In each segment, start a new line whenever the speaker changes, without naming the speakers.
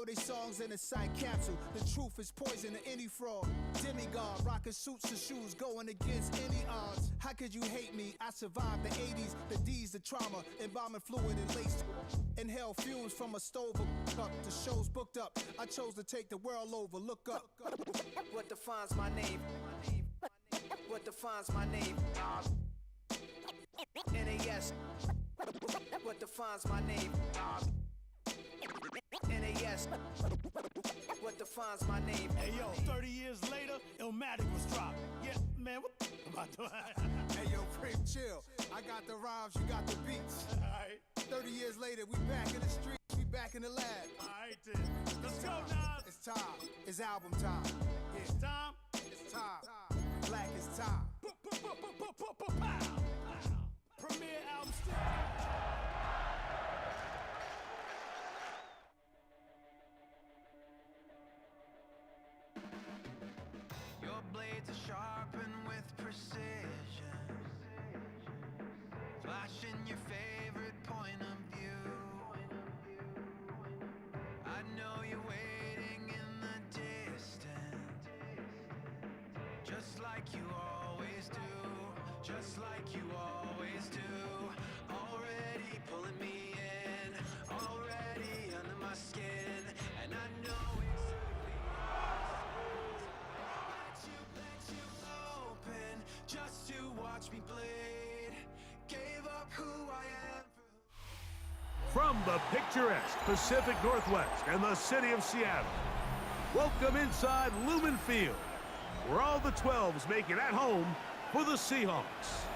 throw their songs in a sight capsule. The truth is poison to any fraud. Demigod, rocking suits and shoes, going against any odds. How could you hate me? I survived the 80s, the D's, the trauma, embalming fluid and lace. Inhale fumes from a stove up. The show's booked up. I chose to take the world over. Look up. What defines my name? What defines my name? NAS. What defines my name? NAS. What defines my name?
Hey yo, 30 years later, Illmatic was dropped. Yeah, man, what the am I doing?
Hey yo, Prim, chill. I got the rhymes, you got the beats.
Alright.
30 years later, we back in the streets, we back in the lab.
Alright then. Let's go now.
It's time. It's album time. Yeah.
It's time.
It's time. Black is time.
Pow. Premiere album still.
Your blades are sharpened with precision, flashing your favorite point of view. I know you're waiting in the distance, just like you always do, just like you always do. Already pulling me in, already under my skin, and I know exactly let you open just to watch me bleed. Gave up who I am.
From the picturesque Pacific Northwest and the city of Seattle, welcome inside Lumen Field, where all the 12s make it at home for the Seahawks.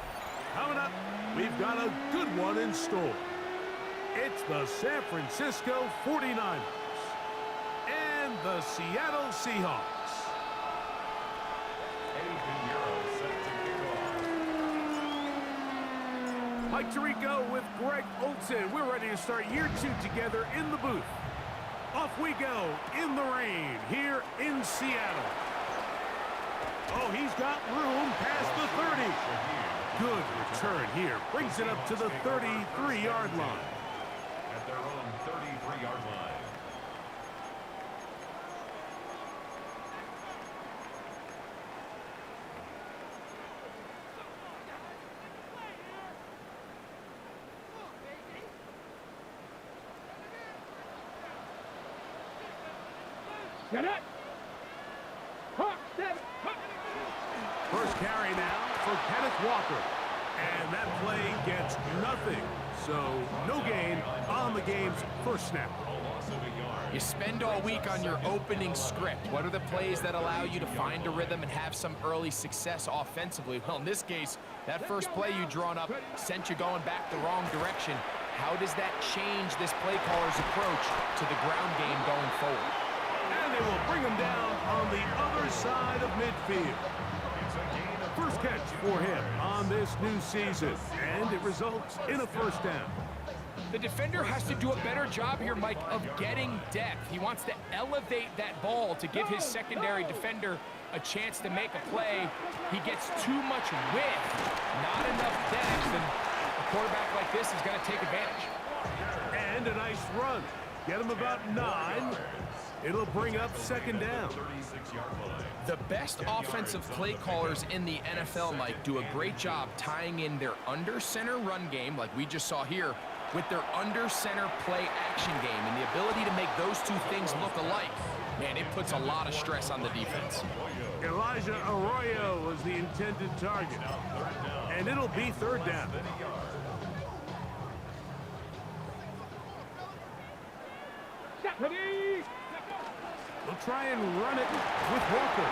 Coming up, we've got a good one in store. It's the San Francisco 49ers and the Seattle Seahawks. Mike Tirico with Greg Olsen. We're ready to start year 2 together in the booth. Off we go in the rain here in Seattle. Oh, he's got room past the 30. Good return here. Brings it up to the 33-yard line.
At their own 33-yard line.
First carry now for Kenneth Walker. And that play gets nothing. So no gain on the game's first snap.
You spend all week on your opening script. What are the plays that allow you to find a rhythm and have some early success offensively? Well, in this case, that first play you drawn up sent you going back the wrong direction. How does that change this play caller's approach to the ground game going forward?
And they will bring him down on the other side of midfield. First catch for him on this new season, and it results in a first down.
The defender has to do a better job here, Mike, of getting depth. He wants to elevate that ball to give his secondary defender a chance to make a play. He gets too much width, not enough depth, and a quarterback like this is going to take advantage.
And a nice run. Get him about 9. It'll bring up second down.
The best offensive play callers in the NFL, Mike, do a great job tying in their under-center run game, like we just saw here, with their under-center play action game, and the ability to make those two things look alike. Man, it puts a lot of stress on the defense.
Elijah Arroyo was the intended target, and it'll be third down. We'll try and run it with Walker.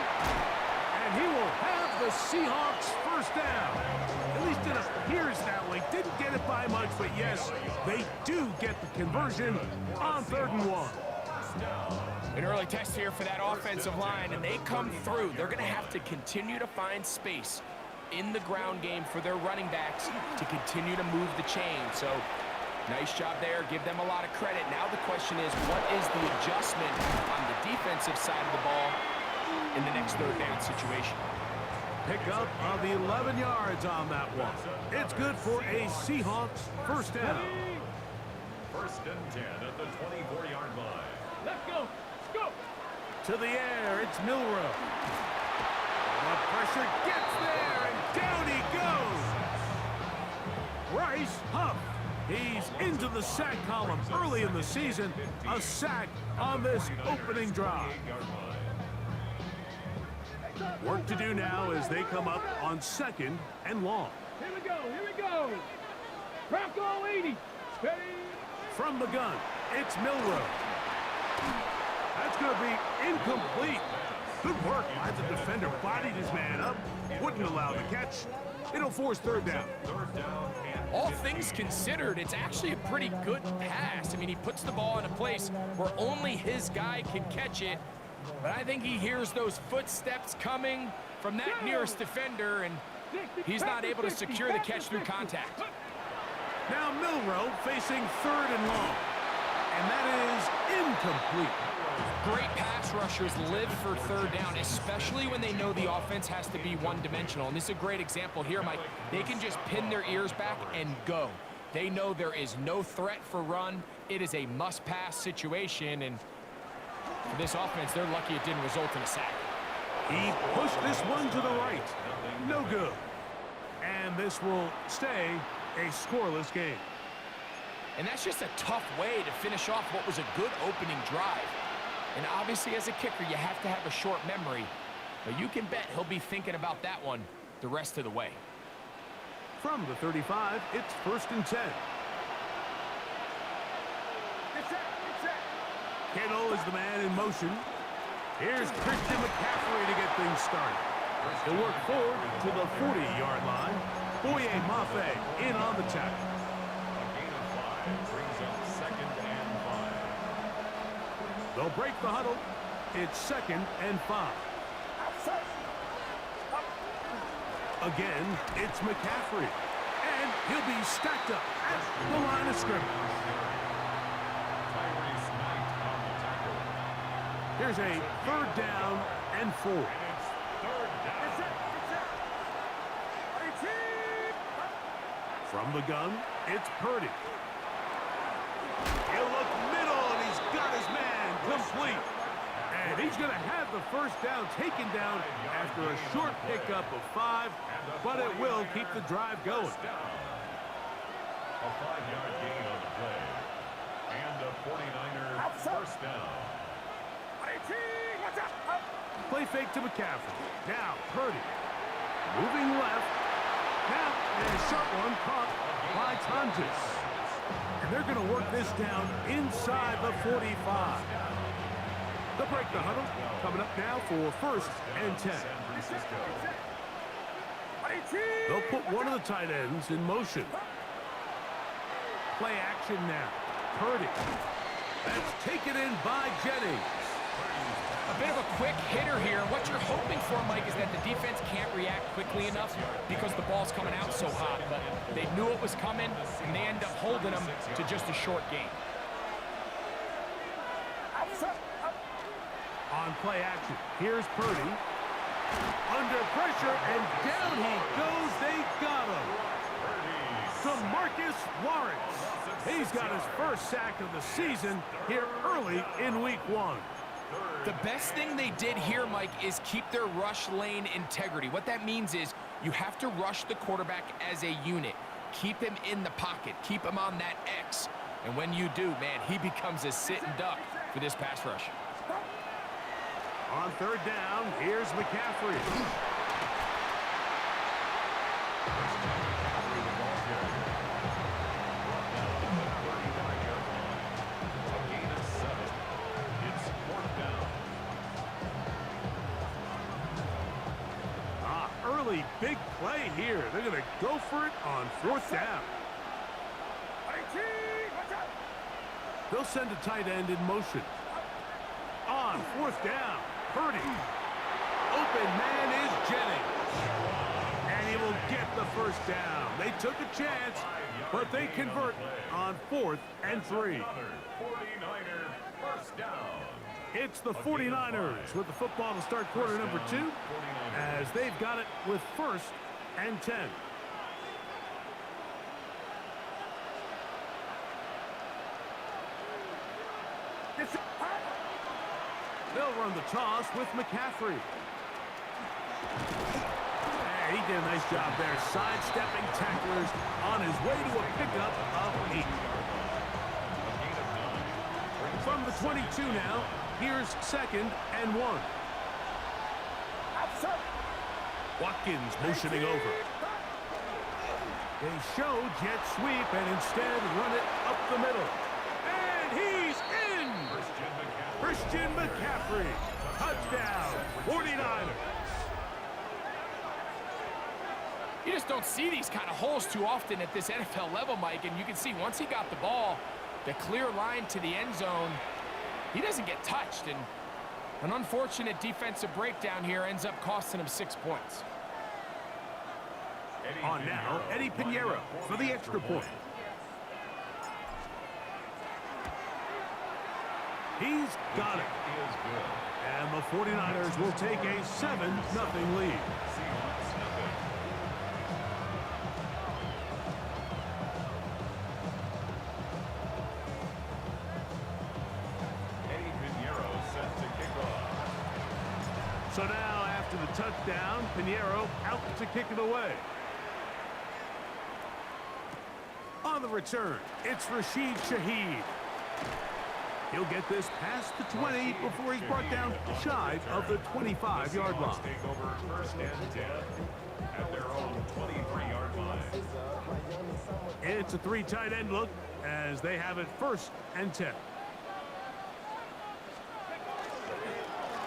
And he will have the Seahawks first down. At least it appears that way. Didn't get it by much, but yes, they do get the conversion on 3rd and 1.
An early test here for that offensive line, and they come through. They're going to have to continue to find space in the ground game for their running backs to continue to move the chain. So nice job there. Give them a lot of credit. Now the question is, what is the adjustment on the defensive side of the ball in the next 3rd down situation?
Pick up of 11 yards on that one. It's good for a Seahawks first down.
First and 10 at the 24-yard line.
Let's go.
To the air, it's Milrow. The pressure gets there, and down he goes. Bryce Huff. He's into the sack column early in the season. A sack on this opening drive. Work to do now as they come up on 2nd and long.
Here we go. Bronco 80. Steady.
From the gun, it's Milrow. That's going to be incomplete. Good work by the defender. Bodied his man up. Wouldn't allow the catch. It'll force 3rd down.
All things considered, it's actually a pretty good pass. I mean, he puts the ball in a place where only his guy can catch it. But I think he hears those footsteps coming from that nearest defender, and he's not able to secure the catch through contact.
Now Milrow facing 3rd and long. And that is incomplete.
Great pass rushers live for 3rd down, especially when they know the offense has to be one-dimensional. And this is a great example here, Mike. They can just pin their ears back and go. They know there is no threat for run. It is a must-pass situation, and for this offense, they're lucky it didn't result in a sack.
He pushed this one to the right. No good. And this will stay a scoreless game.
And that's just a tough way to finish off what was a good opening drive. And obviously, as a kicker, you have to have a short memory. But you can bet he'll be thinking about that one the rest of the way.
From the 35, it's 1st and 10. Kittle is the man in motion. Here's Christian McCaffrey to get things started. He'll work forward to the 40-yard line. Boye Mafe in on the tackle.
A gain of 5 brings up 2nd and 5.
They'll break the huddle. It's 2nd and 5. Again, it's McCaffrey. And he'll be stacked up at the line of scrimmage. Here's a 3rd down and 4. From the gun, it's Purdy. He'll look middle, and he's got his man complete. And he's going to have the 1st down taken down after a short pickup of 5, but it will keep the drive going.
A 5-yard gain on the play. And a 49er 1st down.
Play fake to McCaffrey. Now Purdy. Moving left. Now, and a short one caught by Tonjes. And they're going to work this down inside the 45. They'll break the huddle. Coming up now for 1st and 10. They'll put one of the tight ends in motion. Play action now. Purdy. That's taken in by Jennings.
A bit of a quick hitter here. What you're hoping for, Mike, is that the defense can't react quickly enough because the ball's coming out so hot. But they knew it was coming, and they end up holding them to just a short gain.
On play action, here's Purdy. Under pressure, and down he goes. They got him. DeMarcus Lawrence. He's got his 1st sack of the season here early in week 1.
The best thing they did here, Mike, is keep their rush lane integrity. What that means is you have to rush the quarterback as a unit. Keep him in the pocket. Keep him on that X. And when you do, man, he becomes a sitting duck for this pass rush.
On 3rd down, here's McCaffrey. Early big play here. They're going to go for it on 4th down. They'll send a tight end in motion. On 4th down, Purdy. Open man is Jennings. And he will get the 1st down. They took a chance, but they convert on 4th and 3.
49er 1st down.
It's the 49ers with the football to start quarter number 2, as they've got it with 1st and 10. They'll run the toss with McCaffrey. He did a nice job there, sidestepping tacklers on his way to a pickup of 8. From the 22 now, here's 2nd and 1. Watkins motioning over. They show jet sweep and instead run it up the middle. And he's in! Christian McCaffrey. Touchdown, 49ers.
You just don't see these kind of holes too often at this NFL level, Mike, and you can see once he got the ball, the clear line to the end zone, he doesn't get touched, and an unfortunate defensive breakdown here ends up costing him 6 points.
On now, Eddie Pinheiro for the extra point. He's got it. And the 49ers will take a 7-0 lead. So now, after the touchdown, Pinheiro out to kick it away. On the return, it's Rashid Shaheed. He'll get this past the 20 before he's brought down shy of the 25-yard line.
Take over 1st and 10 at their own 23-yard line.
It's a 3 tight end look as they have it 1st and 10.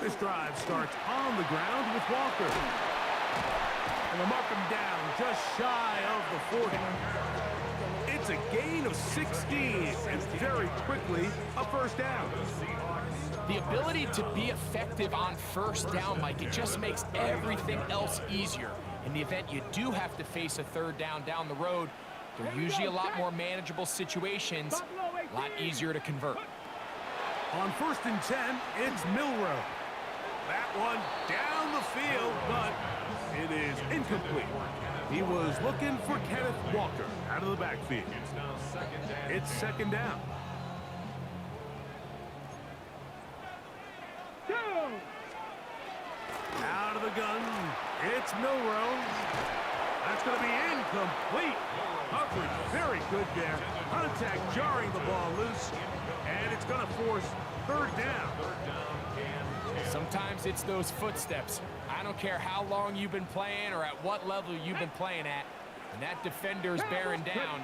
This drive starts on the ground with Walker. And they'll mark him down just shy of the 40. It's a gain of 16, and very quickly, a 1st down.
The ability to be effective on 1st down, Mike, it just makes everything else easier. In the event you do have to face a 3rd down the road, they're usually a lot more manageable situations, a lot easier to convert.
On 1st and 10, it's Milrow. That one down the field, but it is incomplete. He was looking for Kenneth Walker out of the backfield. It's 2nd down. Out of the gun, it's Milrow. That's going to be incomplete. Coverage very good there. Contact jarring the ball loose, and it's going to force 3rd down.
Sometimes it's those footsteps. I don't care how long you've been playing or at what level you've been playing at. When that defender's bearing down,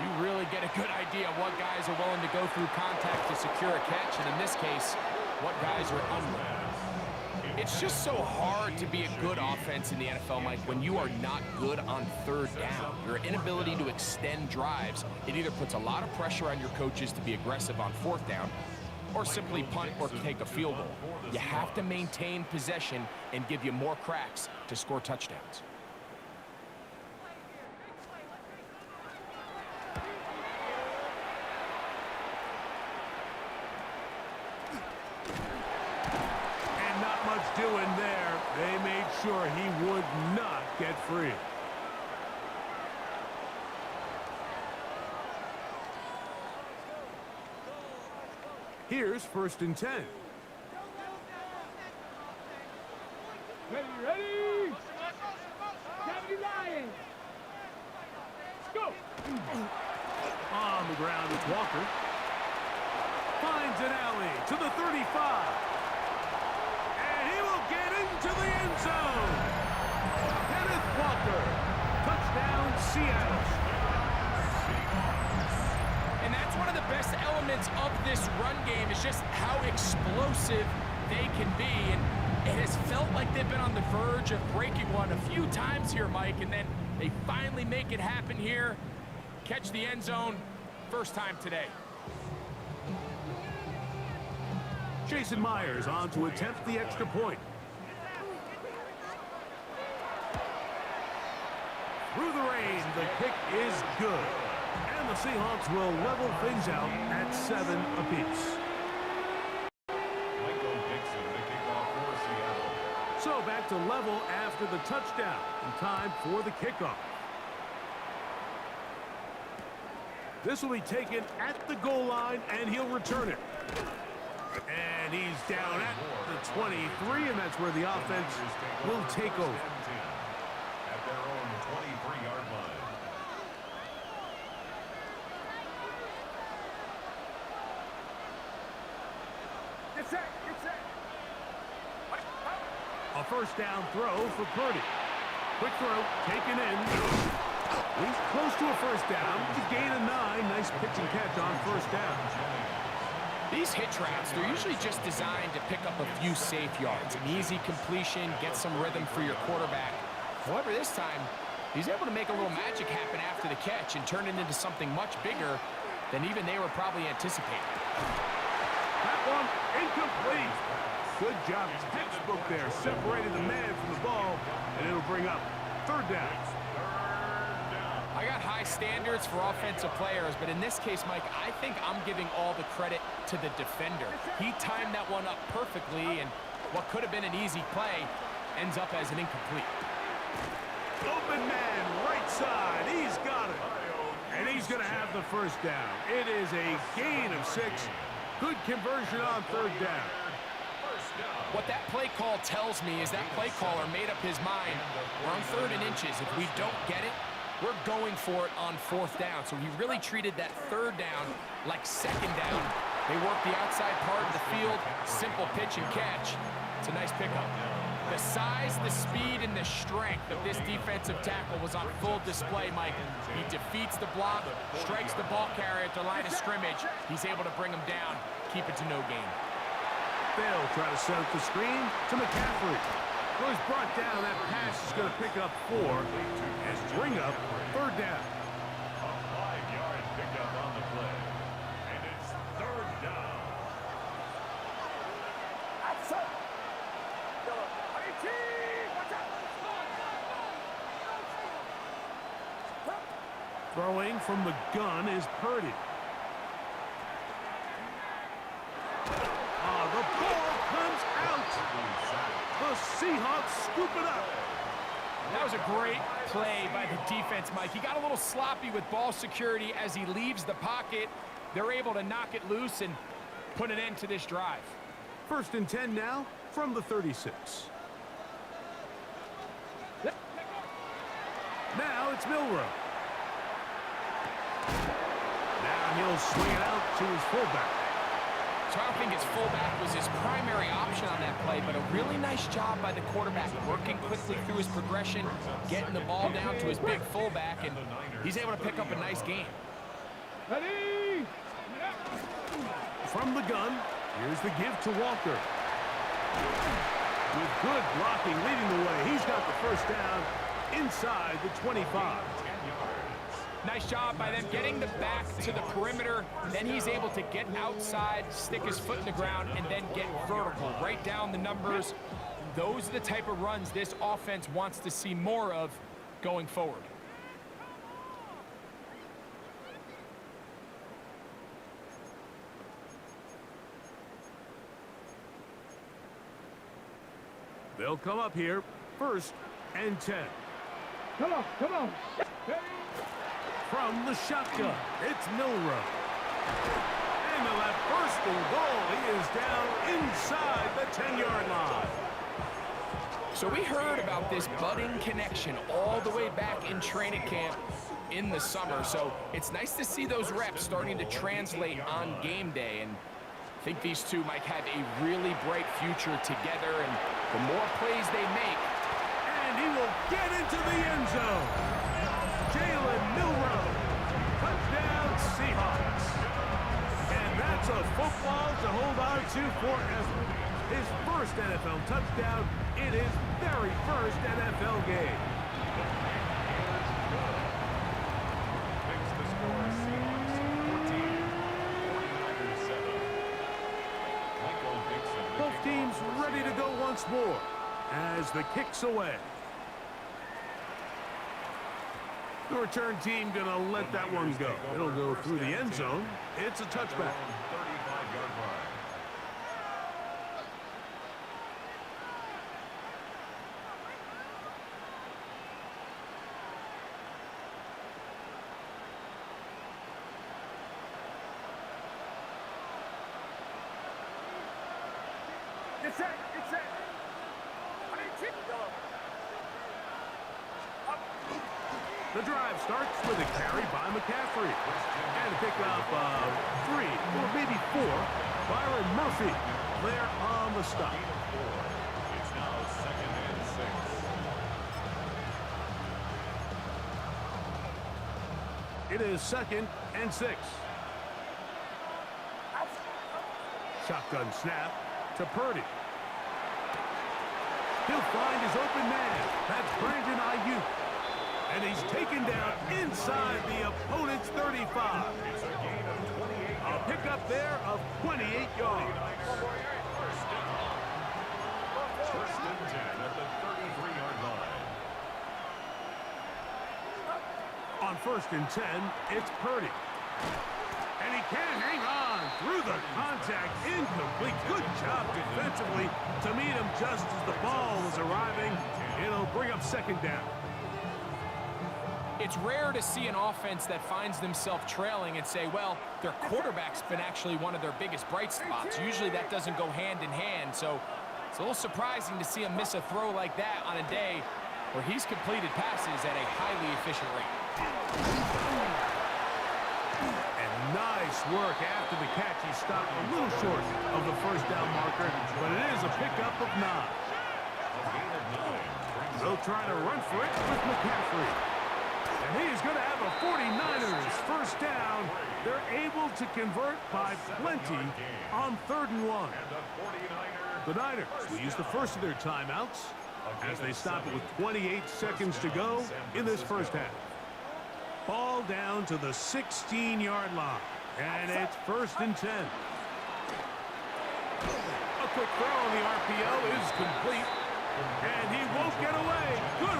you really get a good idea of what guys are willing to go through contact to secure a catch, and in this case, what guys are unwilling. It's just so hard to be a good offense in the NFL, Mike, when you are not good on 3rd down. Your inability to extend drives, it either puts a lot of pressure on your coaches to be aggressive on 4th down, or simply punt or take a field goal. You have to maintain possession and give you more cracks to score touchdowns.
And not much doing there. They made sure he would not get free. Here's 1st and 10.
Ready? Deputy Lion. Go.
On the ground with Walker. Finds an alley to the 35. And he will get into the end zone. Kenneth Walker. Touchdown, Seattle.
And that's one of the best elements of this run game is just how explosive they can be. And it has felt like they've been on the verge of breaking one a few times here, Mike, and then they finally make it happen here. Catch the end zone, 1st time today.
Jason Myers on to attempt the extra point. Through the rain, the kick is good. And the Seahawks will level things out at 7 apiece. So back to level after the touchdown. And time for the kickoff. This will be taken at the goal line, and he'll return it. And he's down at the 23, and that's where the offense will take over.
At their own 23-yard line.
Get set, get set.
A first down throw for Purdy. Quick throw, taken in. He's close to a first down. To gain a 9. Nice pitch and catch on first down.
These hitch routes, they're usually just designed to pick up a few safe yards. An easy completion, get some rhythm for your quarterback. However, this time, he's able to make a little magic happen after the catch and turn it into something much bigger than even they were probably anticipating.
That one incomplete. Good job. Textbook there. Separated the man from the ball, and it'll bring up third down.
I got high standards for offensive players, but in this case, Mike, I think I'm giving all the credit to the defender. He timed that one up perfectly, and what could have been an easy play ends up as an incomplete.
Open man, right side. He's got it. And he's going to have the first down. It is a gain of 6. Good conversion on third down.
What that play call tells me is that play caller made up his mind. We're on 3rd and inches. If we don't get it, we're going for it on 4th down. So he really treated that 3rd down like 2nd down. They work the outside part of the field, simple pitch and catch. It's a nice pickup. The size, the speed, and the strength of this defensive tackle was on full display, Mike. He defeats the block, strikes the ball carrier at the line of scrimmage. He's able to bring him down, keep it to no gain.
They'll try to set up the screen to McCaffrey. Well, he's brought down. That pass is going to pick up 4 and bring up third down.
5 yards picked up on the play. And it's third down.
Throwing from the gun is Purdy. The ball comes out. The Seahawks scoop it up.
That was a great play by the defense, Mike. He got a little sloppy with ball security as he leaves the pocket. They're able to knock it loose and put an end to this drive.
1st and 10 now from the 36. Now it's Milrow. Now he'll swing it out to his fullback.
So I don't think his fullback was his primary option on that play, but a really nice job by the quarterback, working quickly through his progression, getting the ball down to his big fullback, and he's able to pick up a nice gain.
Ready?
From the gun, here's the give to Walker. With good blocking leading the way, he's got the first down inside the 25.
Nice job by them getting the back to the perimeter. Then he's able to get outside, stick his foot in the ground, and then get vertical. Right down the numbers. Those are the type of runs this offense wants to see more of going forward.
They'll come up here, 1st and 10.
Come on, come on.
From the shotgun, it's Milrow. And on that 1st and goal, he is down inside the 10-yard line.
So we heard about this budding connection all the way back in training camp in the summer. So it's nice to see those reps starting to translate on game day. And I think these two might have a really bright future together. And the more plays they make.
And he will get into the end zone. Jalen Milrow. Touchdown Seahawks. And that's a football to hold on to forever. His first NFL touchdown in his very first NFL game.
Makes the score Seahawks 14, 49ers 7. Michael Dixon.
Both teams ready to go once more as the kick's away. The return team gonna let that one go. It'll go through the end zone. It's a touchback.
35-yard line.
Get set. Get set.
The drive starts with a carry by McCaffrey. And a pickup of 3 or maybe 4. Byron Murphy there on the stop.
It's now 2nd and 6.
It is 2nd and 6. Shotgun snap to Purdy. He'll find his open man. That's Brandon Ayuk. And he's taken down inside the opponent's 35.
It's a gain of 28.
A pickup there of 28 yards.
First and 10 at the 33-yard line.
On 1st and 10, it's Purdy. And he can't hang on through the contact. Incomplete. Good job defensively to meet him just as the ball was arriving. It'll bring up 2nd down.
It's rare to see an offense that finds themselves trailing and say, well, their quarterback's been actually one of their biggest bright spots. Usually that doesn't go hand in hand, so it's a little surprising to see him miss a throw like that on a day where he's completed passes at a highly efficient rate.
And nice work after the catch. He stopped a little short of the 1st down marker, but it is a pickup of 9. They'll try to run for it with McCaffrey. And he is going to have a 49ers 1st down. They're able to convert by plenty on 3rd and 1. The Niners will use the first of their timeouts as they stop it with 28 seconds to go in this 1st half. Ball down to the 16-yard line. And it's 1st and 10. A quick throw on the RPO is complete. And he won't get away. Good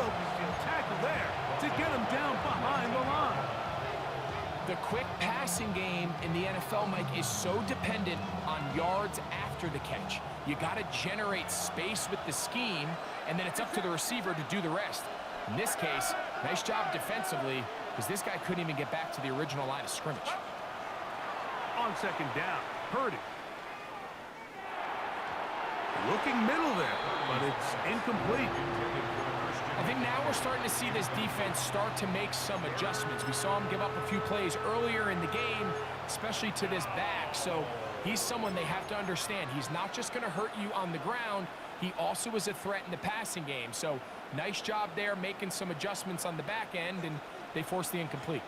tackle there to get him down behind the line.
The quick passing game in the NFL, Mike, is so dependent on yards after the catch. You got to generate space with the scheme, and then it's up to the receiver to do the rest. In this case, nice job defensively, because this guy couldn't even get back to the original line of scrimmage.
On 2nd down, Purdy. Looking middle there, but it's incomplete.
I think now we're starting to see this defense start to make some adjustments. We saw him give up a few plays earlier in the game, especially to this back. So he's someone they have to understand. He's not just going to hurt you on the ground. He also is a threat in the passing game. So nice job there making some adjustments on the back end, and they force the incomplete.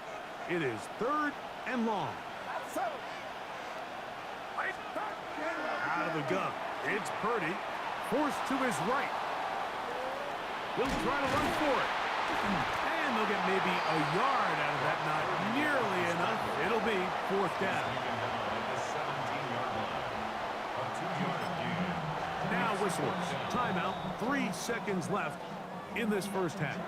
It is 3rd and long. Out of the gun. It's Purdy, forced to his right. He'll try to run for it. And they'll get maybe a yard out of that. Not nearly enough. It'll be 4th down. Now whistles. Timeout. 3 seconds left in this 1st half.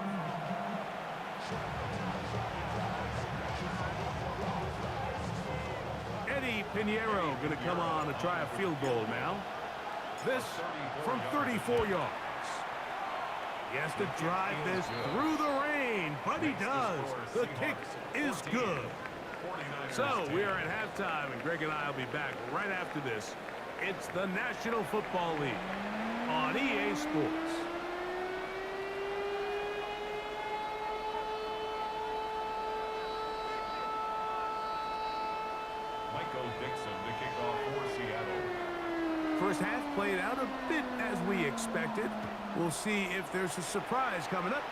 Eddie Pinheiro going to come on to try a field goal now. This from 34 yards. He has to drive this through the rain, but he does. The kick is good. So we are at halftime, and Greg and I will be back right after this. It's the National Football League on EA Sports.
The kickoff for Seattle.
1st half played out a bit as we expected. We'll see if there's a surprise coming up.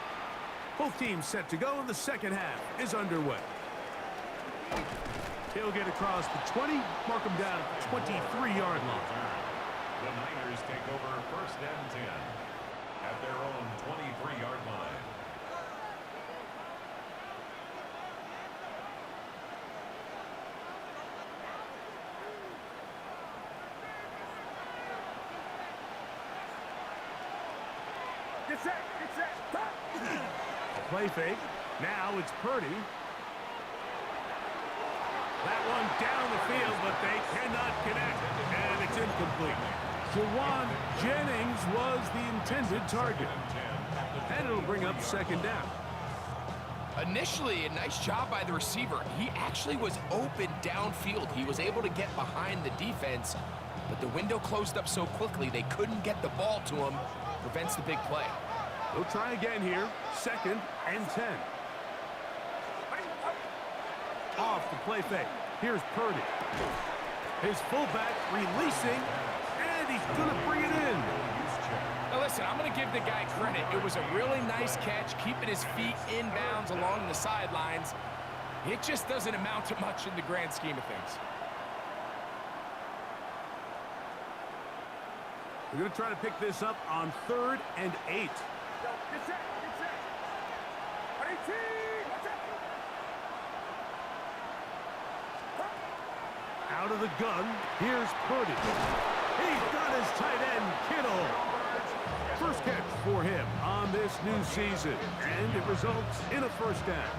Both teams set to go, and the 2nd half is underway. He'll get across the 20, mark him down at the 23-yard line.
The Niners take over 1st and 10 at their own 23-yard line.
Get set. Get set.
A play fake. Now it's Purdy. That one down the field, but they cannot connect, and it's incomplete. Jawan Jennings was the intended target. And it'll bring up 2nd down.
Initially, a nice job by the receiver. He actually was open downfield. He was able to get behind the defense, but the window closed up so quickly they couldn't get the ball to him. Prevents the big play.
They'll try again here. 2nd and 10. Off the play fake. Here's Purdy. His fullback releasing, and he's going to bring it in.
Now listen, I'm going to give the guy credit. It was a really nice catch, keeping his feet in bounds along the sidelines. It just doesn't amount to much in the grand scheme of things.
We're going to try to pick this up on 3rd and 8. Out of the gun, here's Purdy. He's got his tight end, Kittle. First catch for him on this new season, and it results in a first down.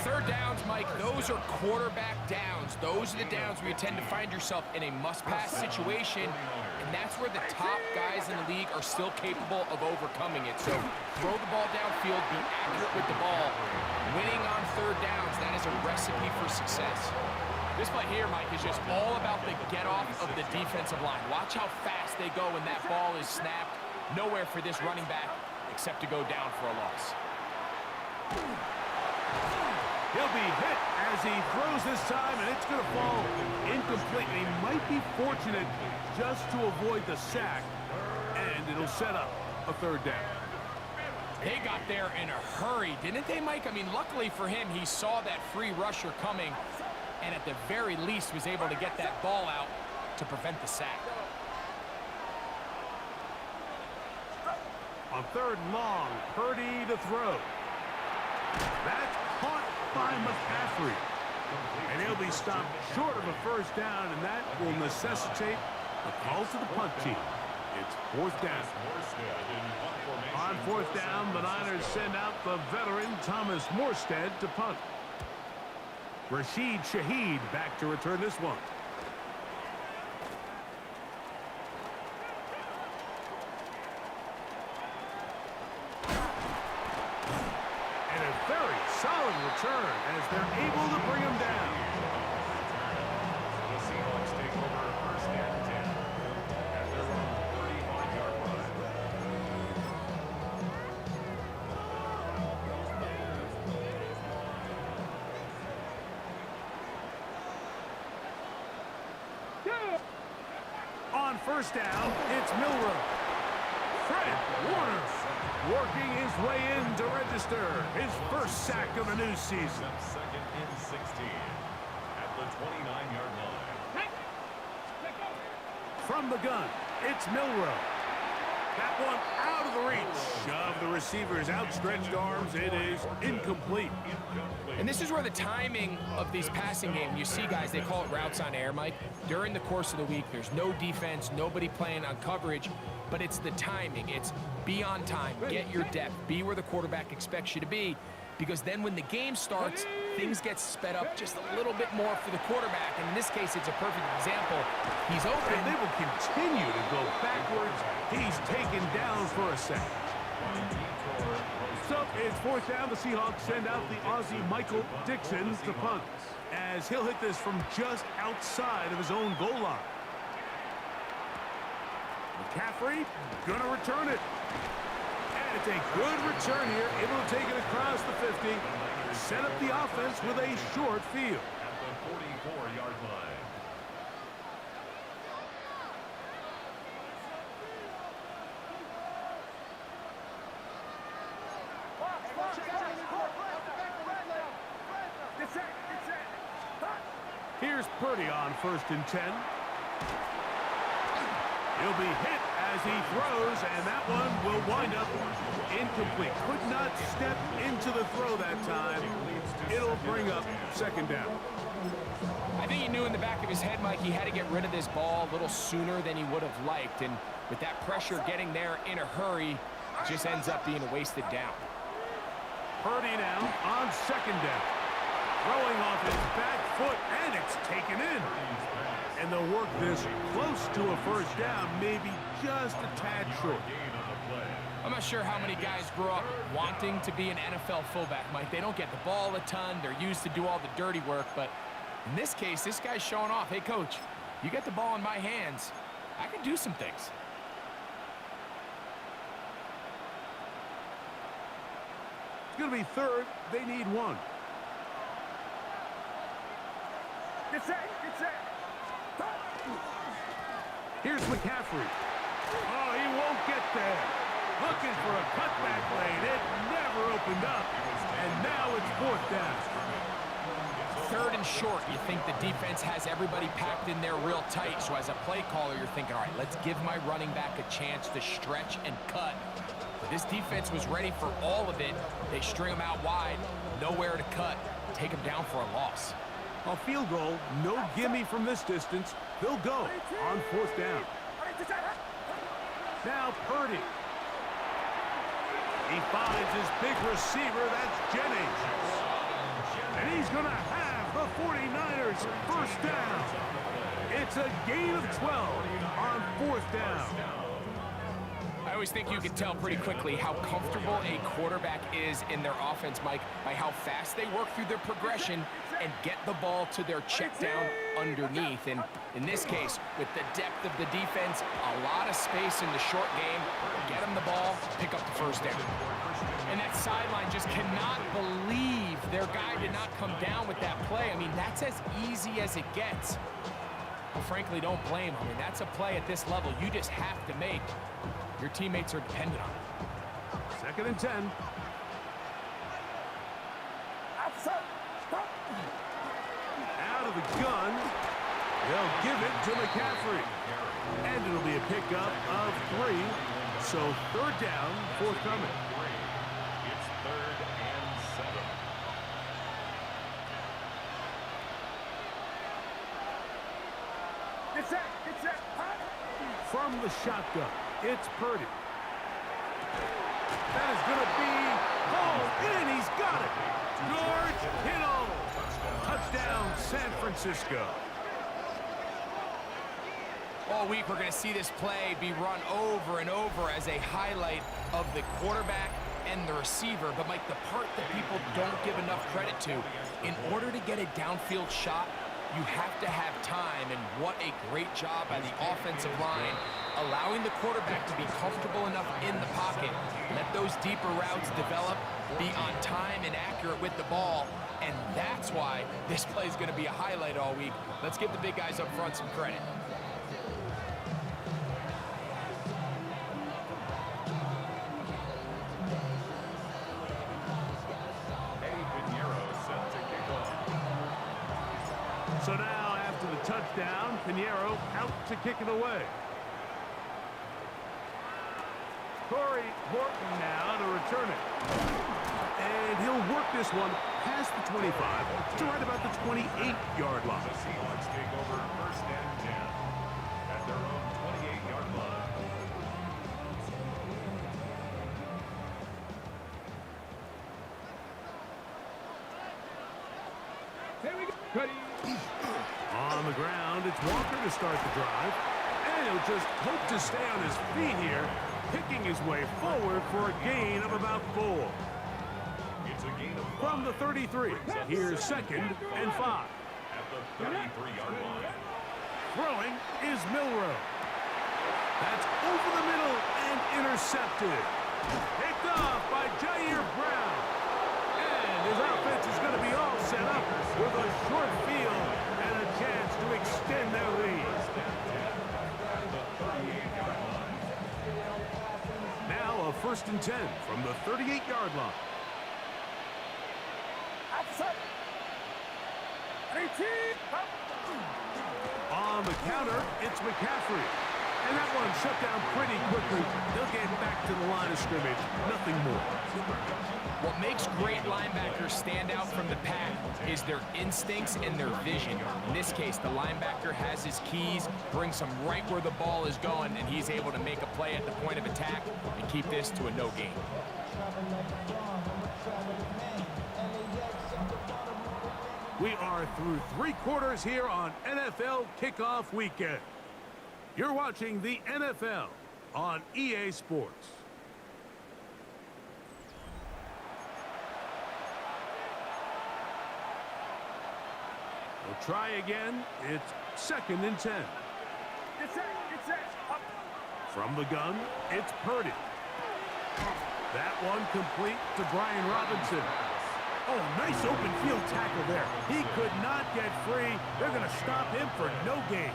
3rd downs, Mike, those are quarterback downs. Those are the downs where you tend to find yourself in a must-pass situation, and that's where the top guys in the league are still capable of overcoming it. So throw the ball downfield, be accurate with the ball. Winning on 3rd downs, that is a recipe for success. This play here, Mike, is just all about the get-off of the defensive line. Watch how fast they go when that ball is snapped. Nowhere for this running back except to go down for a loss.
He'll be hit as he throws this time, and it's going to fall incomplete. He might be fortunate just to avoid the sack, and it'll set up a 3rd down.
They got there in a hurry, didn't they, Mike? I mean, luckily for him, he saw that free rusher coming, and at the very least was able to get that ball out to prevent the sack.
On 3rd and long, Purdy to throw. That's caught by McCaffrey. And he'll be stopped short of a first down, and that will necessitate a call to the punt team. It's 4th down. On 4th down, the Niners send out the veteran Thomas Morstead to punt. Rashid Shaheed back to return this one. And a very solid return as they're able to bring him down.
The Seahawks take over 1st and 10 at their own 35-yard line.
On 1st down, it's Milroe. Fred Warner working his way in to register his first sack of the new season.
2nd and 16 at the 29-yard line.
From the gun, it's Milroe. That one out of the reach of the receiver's outstretched arms. It is incomplete.
And this is where the timing of these passing games, you see guys, they call it routes on air, Mike. During the course of the week, there's no defense, nobody playing on coverage, but it's the timing. It's be on time, get your depth, be where the quarterback expects you to be, because then when the game starts, things get sped up just a little bit more for the quarterback. And in this case, it's a perfect example. He's open.
And they will continue to go backwards. He's taken down for a sack. So it's 4th down. The Seahawks send out the Aussie Michael Dixon to punt, as he'll hit this from just outside of his own goal line. McCaffrey gonna return it. And it's a good return here, able to take it across the 50, set up the offense with a short field.
At the 44-yard line.
Here's Purdy on 1st and 10. He'll be hit as he throws, and that one will wind up incomplete. Could not step into the throw that time. It'll bring up 2nd down.
I think he knew in the back of his head, Mike, he had to get rid of this ball a little sooner than he would have liked. And with that pressure getting there in a hurry, it just ends up being a wasted down.
Purdy now on 2nd down. Throwing off his back foot, and it's taken in. And they'll work this close to a first down, maybe just a tad short.
I'm not sure how many guys grew up wanting to be an NFL fullback, Mike. They don't get the ball a ton. They're used to do all the dirty work. But in this case, this guy's showing off, hey, coach, you get the ball in my hands, I can do some things.
It's going to be third. They need one.
Get set, get set.
Here's McCaffrey. Oh, he won't get there. Looking for a cutback lane. It never opened up. And now it's fourth down.
Third and short, you think the defense has everybody packed in there real tight. So as a play caller, you're thinking, all right, let's give my running back a chance to stretch and cut. But this defense was ready for all of it. They string them out wide, nowhere to cut, take them down for a loss.
A field goal, no gimme from this distance. They'll go on fourth down. Now Purdy. He finds his big receiver, that's Jennings. And he's going to have the 49ers first down. It's a gain of 12 on fourth down.
I always think you can tell pretty quickly how comfortable a quarterback is in their offense, Mike, by how fast they work through their progression and get the ball to their check down underneath. And in this case, with the depth of the defense, a lot of space in the short game, get them the ball, pick up the first down. And that sideline just cannot believe their guy did not come down with that play. I mean, that's as easy as it gets. Well, frankly, don't blame him. I mean, that's a play at this level you just have to make. Your teammates are dependent on it.
Second and 10. Out of the gun. They'll give it to McCaffrey. And it'll be a pickup of 3. So third down, forthcoming.
It's third and 7.
Get set, get set.
From the shotgun, it's Purdy. That is going to be hauled in. He's got it. George Kittle. Touchdown, San Francisco.
All week, we're going to see this play be run over and over as a highlight of the quarterback and the receiver. But, Mike, the part that people don't give enough credit to, in order to get a downfield shot, you have to have time, and what a great job by the offensive line, allowing the quarterback to be comfortable enough in the pocket, let those deeper routes develop, be on time and accurate with the ball, and that's why this play is going to be a highlight all week. Let's give the big guys up front some credit.
So now, after the touchdown, Pinheiro out to kick it away. Corey Horton now to return it. And he'll work this one past the 25 to right about the 28-yard line.
The Seahawks take over first and 10 at their own 28-yard line.
Here we go. Cuddy.
On the ground, it's Walker to start the drive. And he'll just hope to stay on his feet here, picking his way forward for a gain of about 4.
It's a gain of 5
From the 33, here's second and 5.
at the 33-yard line.
Throwing is Milrow. That's over the middle and intercepted. Picked off by Jair Brown. And his offense is going to be all set up with a short field and a chance to extend their lead. Now a first and 10 from the 38-yard line. On the counter, it's McCaffrey. And that one shut down pretty quickly. They'll get back to the line of scrimmage. Nothing more.
What makes great linebackers stand out from the pack is their instincts and their vision. In this case, the linebacker has his keys, brings them right where the ball is going, and he's able to make a play at the point of attack and keep this to a no gain.
We are through 3 quarters here on NFL Kickoff Weekend. You're watching the NFL on EA Sports. We'll try again. It's second and 10. From the gun, it's Purdy. That one complete to Brian Robinson. Oh, nice open field tackle there. He could not get free. They're going to stop him for no gain.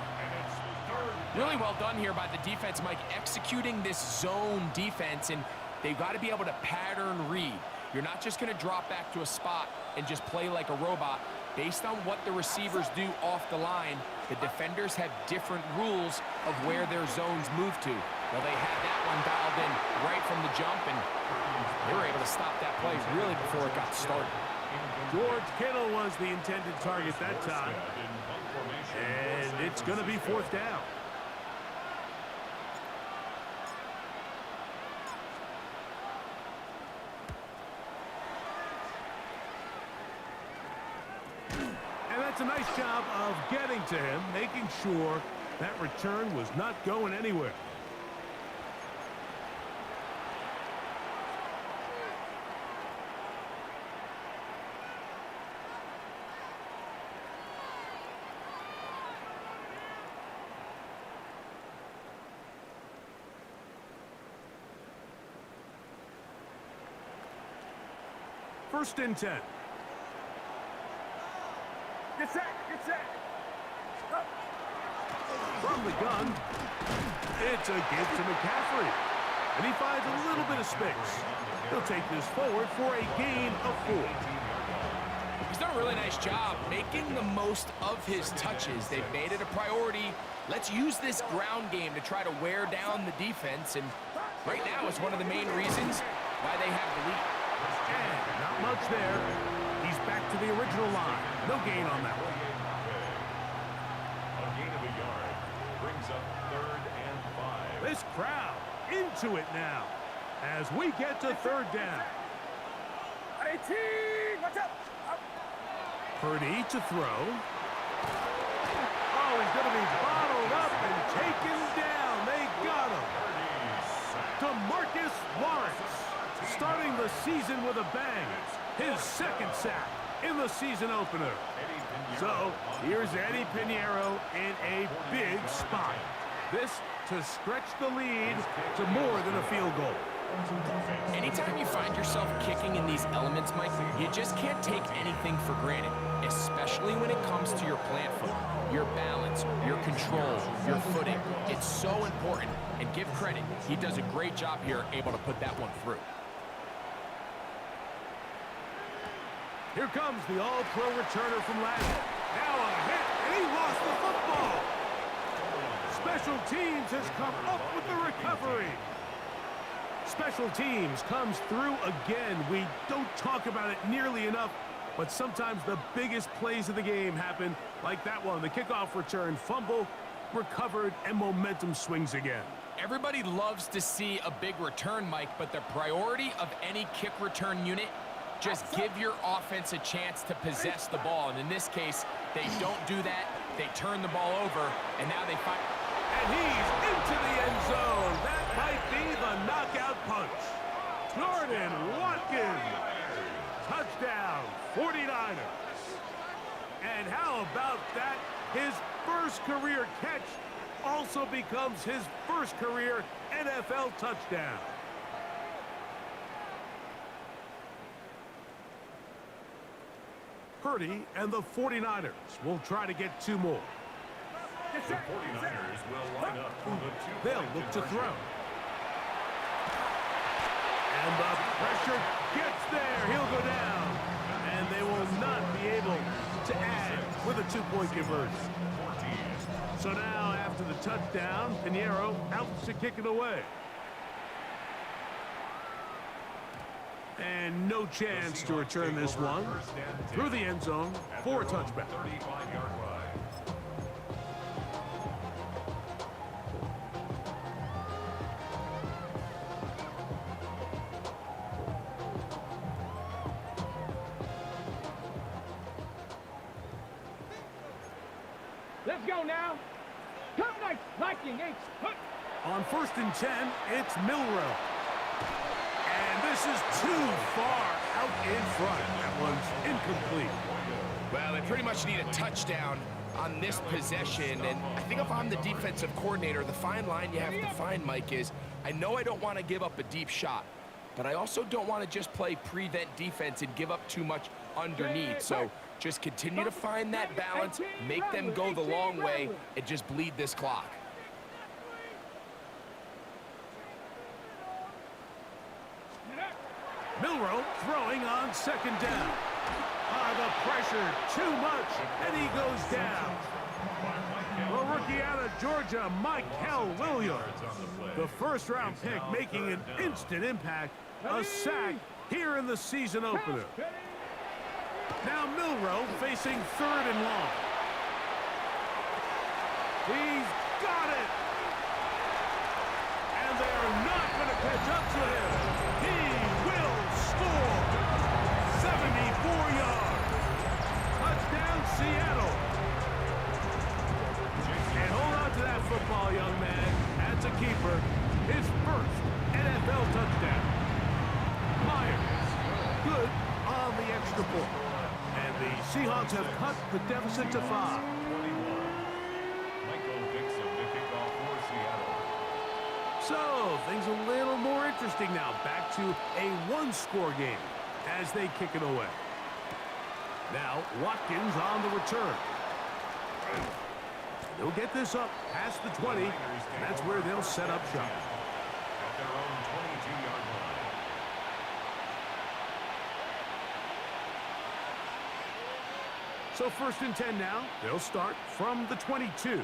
Really well done here by the defense, Mike, executing this zone defense, and they've got to be able to pattern read. You're not just going to drop back to a spot and just play like a robot. Based on what the receivers do off the line, the defenders have different rules of where their zones move to. Well, they had that one dialed in right from the jump, and they were able to stop that play really before it got started.
George Kittle was the intended target that time. And it's going to be 4th down. And that's a nice job of getting to him, making sure that return was not going anywhere. First and 10.
Get set, get set.
From the gun, it's a give to McCaffrey. And he finds a little bit of space. He'll take this forward for a gain of 4.
He's done a really nice job making the most of his touches. They've made it a priority. Let's use this ground game to try to wear down the defense. And right now it's one of the main reasons why they have the lead.
And not much there. He's back to the original line. No gain on that one.
A gain of a yard brings up 3rd and 5.
This crowd into it now as we get to 3rd down.
18, watch out.
Purdy to throw. Oh, he's going to be bottled up and taken down. They got him. DeMarcus Lawrence starting the season with a bang. His 2nd sack in the season opener. So here's Eddie Pinheiro in a big spot. This to stretch the lead to more than a field goal.
Anytime you find yourself kicking in these elements, Mike, you just can't take anything for granted, especially when it comes to your plant foot, your balance, your control, your footing. It's so important, and give credit. He does a great job here, able to put that one through.
Here comes the all-pro returner from last year. Now a hit, and he lost the football. Special teams has come up with the recovery. Special teams comes through again. We don't talk about it nearly enough, but sometimes the biggest plays of the game happen like that one. The kickoff return, fumble, recovered, and momentum swings again.
Everybody loves to see a big return, Mike, but the priority of any kick return unit, just give your offense a chance to possess the ball. And in this case, they don't do that. They turn the ball over, and now they find...
And he's into the end zone. That might be the knockout punch. Jordan Watkins. Touchdown, 49ers. And how about that? His first career catch also becomes his first career NFL touchdown. Purdy and the 49ers will try to get 2 more.
The 49ers will line up for the 2-point
They'll look to
conversion.
throw. And the pressure gets there. He'll go down. And they will not be able to add with a 2-point conversion. So now, after the touchdown, Pinheiro out to kick it away. And no chance to return this one through the end zone for a touchback.
35-yard line.
Let's go now. Come nice, liking, H.
On 1st and 10, it's Milrow. And this is too far out in front. That one's incomplete.
Well, they pretty much need a touchdown on this possession. And I think if I'm the defensive coordinator, the fine line you have to find, Mike, is I know I don't want to give up a deep shot, but I also don't want to just play prevent defense and give up too much underneath. So just continue to find that balance, make them go the long way, and just bleed this clock.
Milroe throwing on second down. The pressure, too much, and he goes down. The rookie out of Georgia, Michael Williams. The first-round pick making an instant impact. A sack here in the season opener. Now Milroe facing third and long. He's got it. And they're not going to catch up to him. He will score. 74 yards. Touchdown, Seattle. And hold on to that football, young man. That's a keeper. His first NFL touchdown. Myers, good on the extra point. And the Seahawks have cut the deficit to 5. So, things a little more interesting now. Back to a one-score game as they kick it away. Now, Watkins on the return. They'll get this up past the 20. And that's where they'll set up shop.
At their own 22-yard line.
So first and 10 now. They'll start from the 22.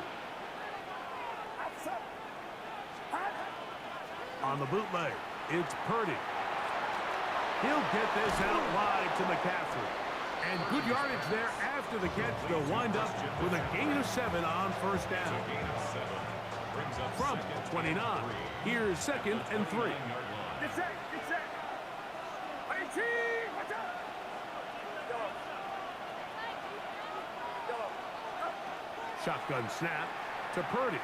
On the bootleg, it's Purdy. He'll get this out wide to McCaffrey. And good yardage there after the catch. They'll wind up with a gain of 7 on first down. From 29, here's second and 3. Shotgun snap to Purdy.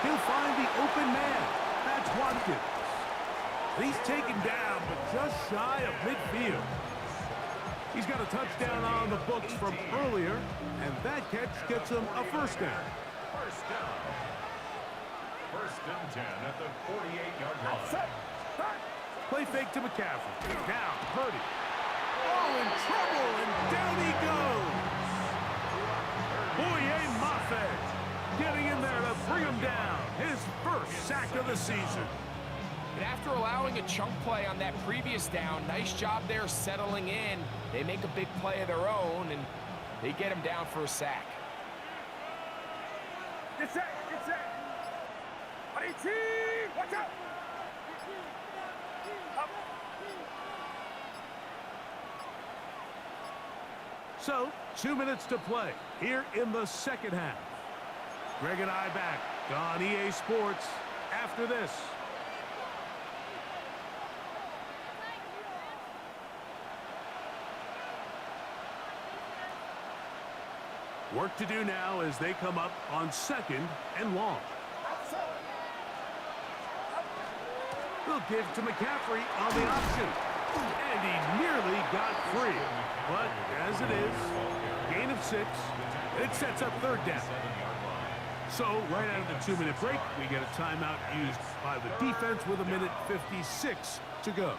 He'll find the open man. That's Watkins. He's taken down, but just shy of midfield. He's got a touchdown on the books from earlier, and that catch gets him a first down.
First down. First and 10 at the 48-yard line.
Play fake to McCaffrey. Now, Purdy. Oh, in trouble, and down he goes. Boye Mafe getting in there to bring him down. His first sack of the season.
And after allowing a chunk play on that previous down, nice job there settling in. They make a big play of their own, and they get him down for a sack.
Get set, get set. Watch out.
So, 2 minutes to play here in the second half. Greg and I back on EA Sports after this. Work to do now as they come up on second and long. They'll give to McCaffrey on the option. And he nearly got free. But as it is, gain of 6. It sets up third down. So right out of the 2-minute break, we get a timeout used by the defense with 1:56 to go.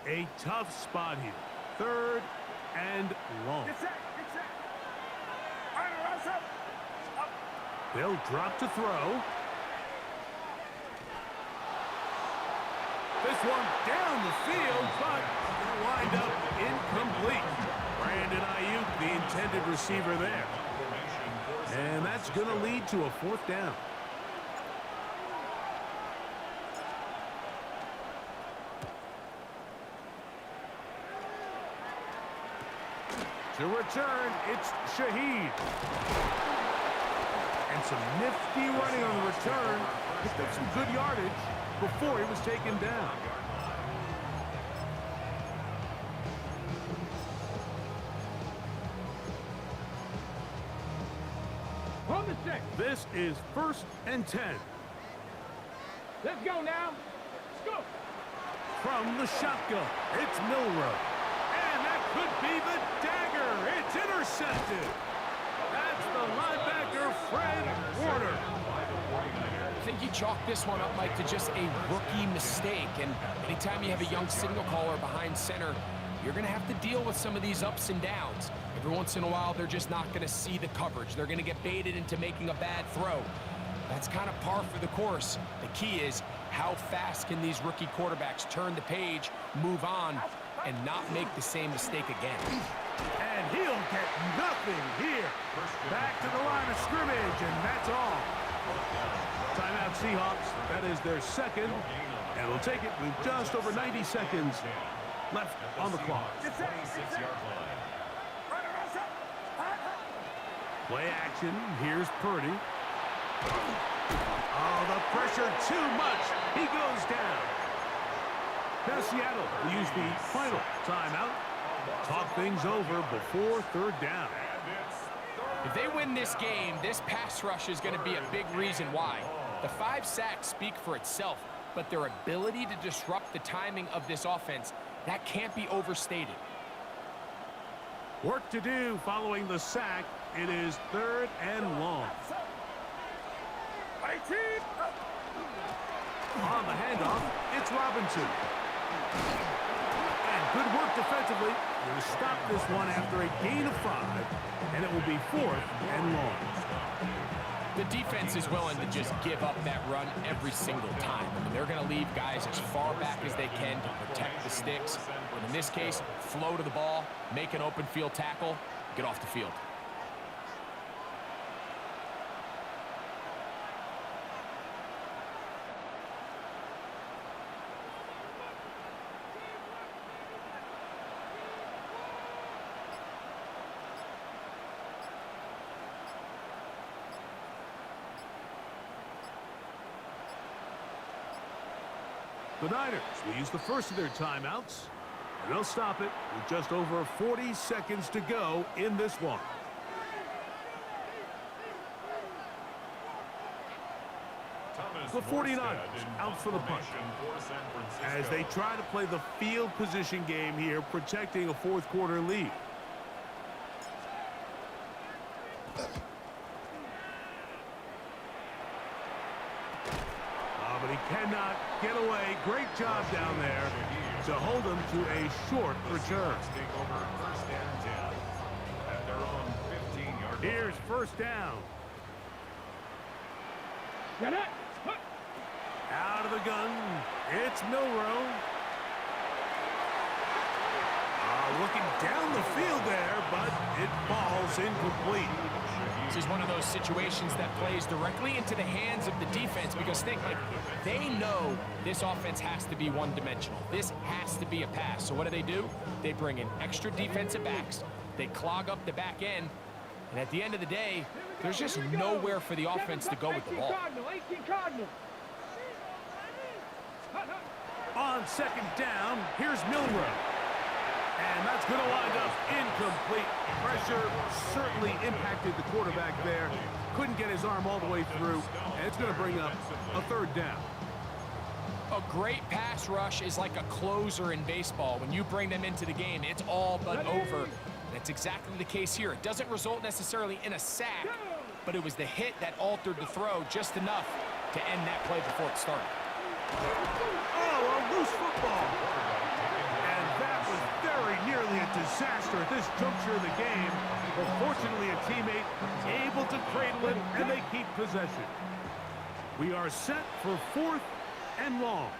A tough spot here. Third and long. They'll drop to throw. This one down the field, but it'll wind up incomplete. Brandon Ayuk, the intended receiver there. And that's going to lead to a fourth down. To return, it's Shaheed. And some nifty running on the return. Picked up some good yardage before he was taken down.
On the stick.
This is 1st and 10.
Let's go now. Let's go.
From the shotgun, it's Milrow. And that could be the dagger. It's intercepted. That's the linebacker, Fred Warner.
I think you chalk this one up, Mike, to just a rookie mistake. And anytime you have a young signal caller behind center, you're going to have to deal with some of these ups and downs. Every once in a while, they're just not going to see the coverage. They're going to get baited into making a bad throw. That's kind of par for the course. The key is how fast can these rookie quarterbacks turn the page, move on, and not make the same mistake again.
And he'll get nothing here. Back to the line of scrimmage, and that's all. Timeout Seahawks. That is their second, and we'll take it with just over 90 seconds left on the clock. Play action. Here's Purdy. Oh, the pressure too much. He goes down. Now Seattle will use the final timeout. Talk things over before third down.
If they win this game, this pass rush is going to be a big reason why. The 5 sacks speak for itself, but their ability to disrupt the timing of this offense, that can't be overstated.
Work to do following the sack. It is third and long. On the handoff, it's Robinson. And good work defensively. We'll stop this one after a gain of 5, and it will be fourth and long.
The defense is willing to just give up that run every single time. I mean, they're going to leave guys as far back as they can to protect the sticks. And in this case, flow to the ball, make an open field tackle, get off the field.
The Niners will use the first of their timeouts, and they'll stop it with just over 40 seconds to go in this one. The 49ers out for the punt as they try to play the field position game here, protecting a fourth quarter lead. But he cannot get away. Great job down there to hold him to a short return. Here's first down. Out of the gun, it's Milrow. Looking down the field there, but it falls incomplete.
This is one of those situations that plays directly into the hands of the defense because think, like, they know this offense has to be one-dimensional. This has to be a pass. So what do? They bring in extra defensive backs. They clog up the back end. And at the end of the day, there's just nowhere for the offense to go with the ball.
On second down, here's Milrow. And that's going to wind up incomplete. Pressure certainly impacted the quarterback there. Couldn't get his arm all the way through. And it's going to bring up a third down.
A great pass rush is like a closer in baseball. When you bring them into the game, it's all but over. That's exactly the case here. It doesn't result necessarily in a sack, but it was the hit that altered the throw just enough to end that play before it started.
Oh, a loose football. And that was very nearly a disaster at this juncture of the game. But fortunately, a teammate able to cradle it, and they keep possession. We are set for fourth and long.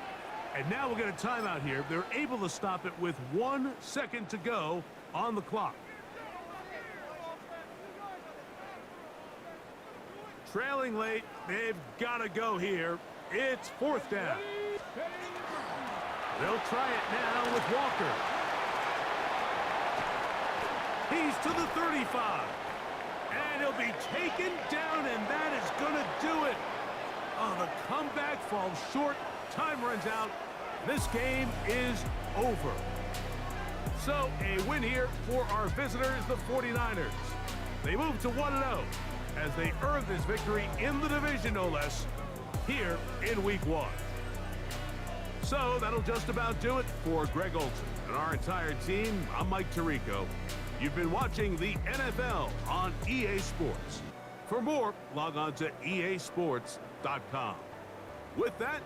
And now we'll get a timeout here. They're able to stop it with 1 second to go on the clock. Trailing late, they've got to go here. It's fourth down. They'll try it now with Walker. He's to the 35. And he'll be taken down, and that is going to do it. Oh, the comeback falls short. Time runs out. This game is over. So, a win here for our visitors, the 49ers. They move to 1-0 as they earn this victory in the division, no less, here in Week 1. So that'll just about do it for Greg Olson and our entire team. I'm Mike Tirico. You've been watching the NFL on EA Sports. For more, log on to easports.com. With that,